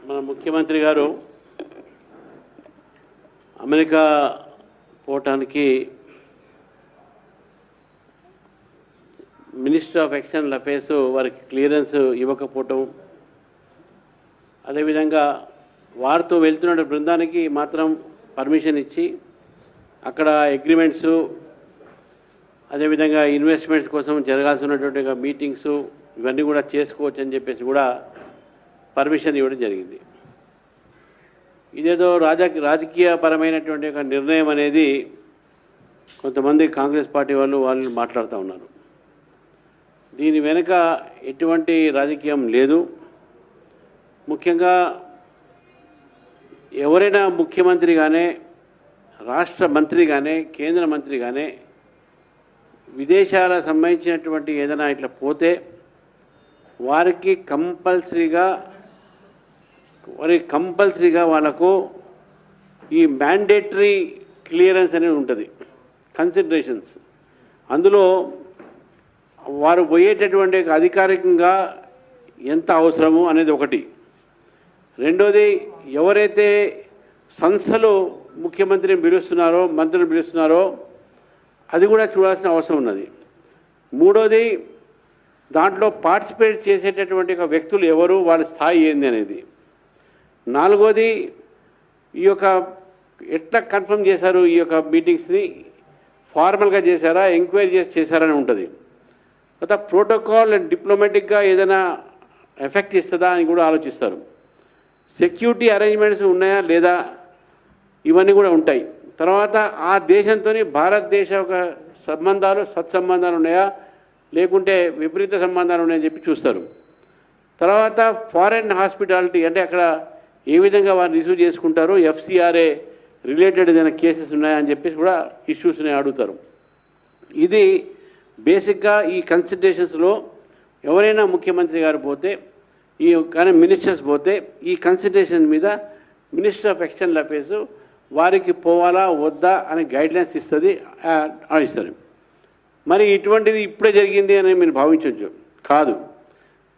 మన ముఖ్యమంత్రి గారు అమెరికా పోవటానికి మినిస్టర్ ఆఫ్ ఎక్స్టర్నల్ అఫేర్స్ వారికి క్లియరెన్స్ ఇవ్వకపోవటం, అదేవిధంగా వారితో వెళ్తున్న బృందానికి మాత్రం పర్మిషన్ ఇచ్చి అక్కడ అగ్రిమెంట్స్, అదేవిధంగా ఇన్వెస్ట్మెంట్స్ కోసం జరగాల్సినటువంటి మీటింగ్స్ ఇవన్నీ కూడా చేసుకోవచ్చు అని చెప్పేసి కూడా పర్మిషన్ ఇవ్వడం జరిగింది. ఇదేదో రాజకీయపరమైనటువంటి ఒక నిర్ణయం అనేది కొంతమంది కాంగ్రెస్ పార్టీ వాళ్ళు మాట్లాడుతూ ఉన్నారు. దీని వెనుక ఎటువంటి రాజకీయం లేదు. ముఖ్యంగా ఎవరైనా ముఖ్యమంత్రిగానే, రాష్ట్ర మంత్రిగానే, కేంద్ర మంత్రిగానే విదేశాలకు సంబంధించినటువంటి ఏదైనా ఇట్లా పోతే వారికి కంపల్సరీగా వాళ్ళకు ఈ మ్యాండేటరీ క్లియరెన్స్ అనేది ఉంటుంది, కన్సిడరేషన్స్. అందులో వారు పోయేటటువంటి అధికారికంగా ఎంత అవసరము అనేది ఒకటి. రెండోది, ఎవరైతే సంస్థలు ముఖ్యమంత్రిని పిలుస్తున్నారో, మంత్రిని పిలుస్తున్నారో అది కూడా చూడాల్సిన అవసరం ఉన్నది. మూడోది, దాంట్లో పార్టిసిపేట్ చేసేటటువంటి వ్యక్తులు ఎవరు, వాళ్ళ స్థాయి ఏంది అనేది. నాలుగోది, ఈ యొక్క ఎట్లా కన్ఫర్మ్ చేశారు, ఈ యొక్క మీటింగ్స్ని ఫార్మల్గా చేశారా, ఎంక్వైరీ చేశారని ఉంటుంది. తర్వాత ప్రోటోకాల్ అండ్ డిప్లొమాటిక్గా ఏదైనా ఎఫెక్ట్ ఇస్తుందా అని కూడా ఆలోచిస్తారు. సెక్యూరిటీ అరేంజ్మెంట్స్ ఉన్నాయా లేదా, ఇవన్నీ కూడా ఉంటాయి. తర్వాత ఆ దేశంతో భారతదేశ ఒక సంబంధాలు, సత్సంబంధాలు ఉన్నాయా, లేకుంటే విపరీత సంబంధాలు ఉన్నాయని చెప్పి చూస్తారు. తర్వాత ఫారెన్ హాస్పిటాలిటీ, అంటే అక్కడ ఏ విధంగా వారిని రిసీవ్ చేసుకుంటారు, ఎఫ్సిఆర్ఏ రిలేటెడ్ ఏదైనా కేసెస్ ఉన్నాయా అని చెప్పేసి కూడా ఇష్యూస్ని అడుగుతారు. ఇది బేసిక్గా ఈ కన్సిడరేషన్స్లో ఎవరైనా ముఖ్యమంత్రి గారు పోతే, ఈ కానీ మినిస్టర్స్ పోతే ఈ కన్సిడరేషన్ మీద మినిస్టర్ ఆఫ్ ఎక్స్టర్నల్ అఫేర్స్ వారికి పోవాలా వద్దా అని గైడ్లైన్స్ ఇస్తారు. మరి ఇటువంటిది ఇప్పుడే జరిగింది అని మీరు భావించవచ్చు. కాదు.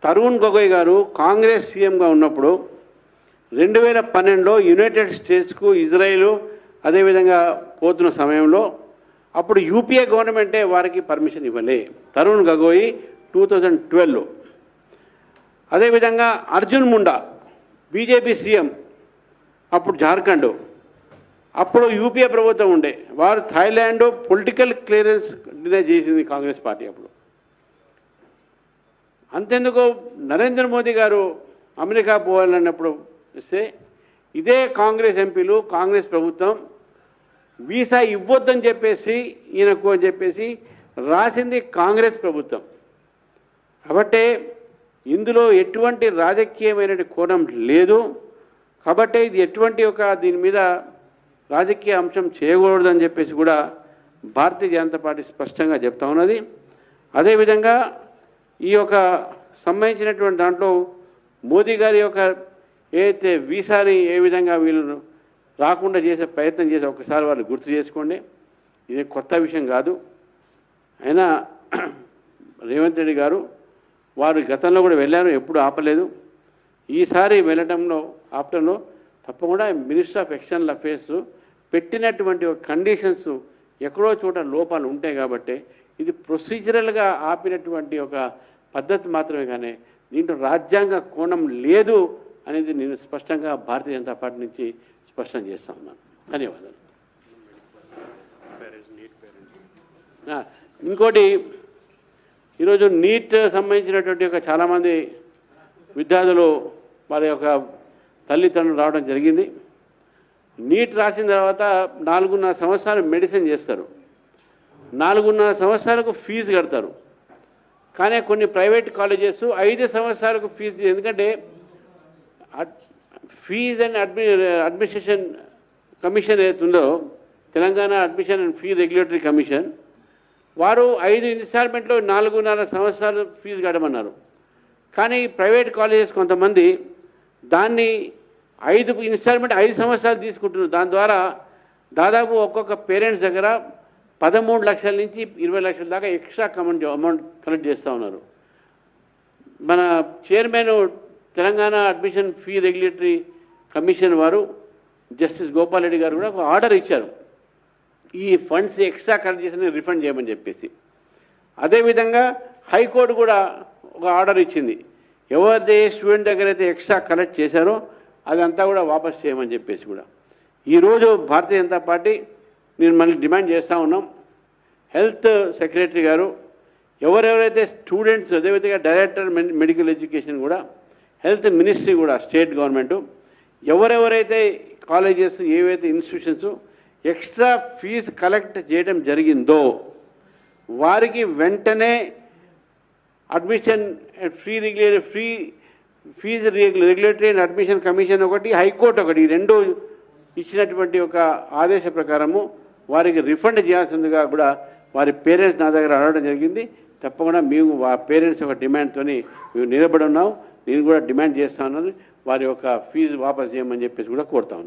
తరుణ్ గొగోయ్ గారు కాంగ్రెస్ సీఎంగా ఉన్నప్పుడు 2012లో యునైటెడ్ స్టేట్స్కు, ఇజ్రాయిల్ అదేవిధంగా పోతున్న సమయంలో అప్పుడు యూపీఏ గవర్నమెంటే వారికి పర్మిషన్ ఇవ్వలే. తరుణ్ గొగోయ్ 2012లో. అదేవిధంగా అర్జున్ ముండా బీజేపీ సీఎం, అప్పుడు జార్ఖండ్, అప్పుడు యూపీఏ ప్రభుత్వం ఉండే, వారు థాయిలాండ్ పొలిటికల్ క్లియరెన్స్ డినై చేసింది కాంగ్రెస్ పార్టీ అప్పుడు. అంతెందుకు నరేంద్ర మోదీ గారు అమెరికా పోవాలన్నప్పుడు ఇస్తే ఇదే కాంగ్రెస్ ఎంపీలు, కాంగ్రెస్ ప్రభుత్వం వీసా ఇవ్వొద్దని చెప్పేసి ఈయనకు అని చెప్పేసి రాసింది కాంగ్రెస్ ప్రభుత్వం. కాబట్టి ఇందులో ఎటువంటి రాజకీయమైన కోణం లేదు. కాబట్టి ఇది ఎటువంటి దీని మీద రాజకీయ అంశం చేయకూడదని చెప్పేసి కూడా భారతీయ జనతా పార్టీ స్పష్టంగా చెప్తా ఉన్నది. అదేవిధంగా ఈ యొక్క సంబంధించినటువంటి దాంట్లో మోదీ గారి యొక్క ఏదైతే వీసాని ఏ విధంగా వీళ్ళు రాకుండా చేసే ప్రయత్నం చేసే ఒకసారి వాళ్ళు గుర్తు చేసుకోండి. ఇది కొత్త విషయం కాదు. అయినా రేవంత్ రెడ్డి గారు వారు గతంలో కూడా వెళ్ళారు, ఎప్పుడు ఆపలేదు. ఈసారి ఆపటంలో తప్పకుండా మినిస్టర్ ఆఫ్ ఎక్స్టర్నల్ అఫేర్స్ పెట్టినటువంటి కండిషన్స్ ఎక్కడో చోట లోపాలు ఉంటాయి. కాబట్టి ఇది ప్రొసీజరల్గా ఆపినటువంటి ఒక పద్ధతి మాత్రమే, కానీ దీంట్లో రాజ్యాంగ కోణం లేదు అనేది నేను స్పష్టంగా భారతీయ జనతా పార్టీ నుంచి స్పష్టం చేస్తా ఉన్నాను. ధన్యవాదాలు. ఇంకోటి, ఈరోజు నీట్ సంబంధించినటువంటి చాలామంది విద్యార్థులు వారి యొక్క తల్లిదండ్రులు రావడం జరిగింది. నీట్ రాసిన తర్వాత 4.5 సంవత్సరాలు మెడిసిన్ చేస్తారు, 4.5 సంవత్సరాలకు ఫీజు కడతారు. కానీ కొన్ని ప్రైవేట్ కాలేజెస్ 5 సంవత్సరాలకు ఫీజు, ఎందుకంటే ఫీజ్ అండ్ అడ్మినిస్ట్రేషన్ కమిషన్ ఏదైతుందో, Telangana admission and fee regulatory commission, వారు 5 ఇన్స్టాల్మెంట్లో 4.5 సంవత్సరాలు ఫీజు కట్టమన్నారు. కానీ ప్రైవేట్ కాలేజెస్ కొంతమంది దాన్ని 5 ఇన్స్టాల్మెంట్ 5 సంవత్సరాలు తీసుకుంటున్నారు. దాని ద్వారా దాదాపు ఒక్కొక్క పేరెంట్స్ దగ్గర 13 లక్షల నుంచి 20 లక్షల దాకా ఎక్స్ట్రా అమౌంట్ కలెక్ట్ చేస్తూ ఉన్నారు. మన chairman Telangana admission fee regulatory commission వారు జస్టిస్ గోపాల్ రెడ్డి గారు కూడా ఒక ఆర్డర్ ఇచ్చారు, ఈ ఫండ్స్ ఎక్స్ట్రా కలెక్ట్ చేసిన రిఫండ్ చేయమని చెప్పేసి. అదేవిధంగా హైకోర్టు కూడా ఒక ఆర్డర్ ఇచ్చింది, ఎవరైతే స్టూడెంట్ దగ్గర అయితే ఎక్స్ట్రా కలెక్ట్ చేశారో అదంతా కూడా వాపస్ చేయమని చెప్పేసి కూడా. ఈరోజు భారతీయ జనతా పార్టీ నేను మళ్ళీ డిమాండ్ చేస్తూ ఉన్నాం, హెల్త్ సెక్రటరీ గారు ఎవరెవరైతే స్టూడెంట్స్, అదేవిధంగా డైరెక్టర్ మెడికల్ ఎడ్యుకేషన్ కూడా, హెల్త్ మినిస్ట్రీ కూడా స్టేట్ గవర్నమెంటు ఎవరెవరైతే కాలేజెస్ ఏవైతే ఇన్స్టిట్యూషన్స్ ఎక్స్ట్రా ఫీజు కలెక్ట్ చేయడం జరిగిందో వారికి వెంటనే admission fee regulatory and admission commission ఒకటి, హైకోర్టు ఒకటి, ఈ రెండు ఇచ్చినటువంటి ఒక ఆదేశ ప్రకారము వారికి రిఫండ్ చేయాల్సిందిగా కూడా వారి పేరెంట్స్ నా దగ్గర అడగడం జరిగింది. తప్పకుండా మేము ఆ పేరెంట్స్ ఒక డిమాండ్తో మేము నిలబడి ఉన్నాం, నేను కూడా డిమాండ్ చేస్తా ఉన్నాను, వారి యొక్క ఫీజు వాపస్ చేయమని చెప్పేసి కూడా కోరుతా ఉన్నాం.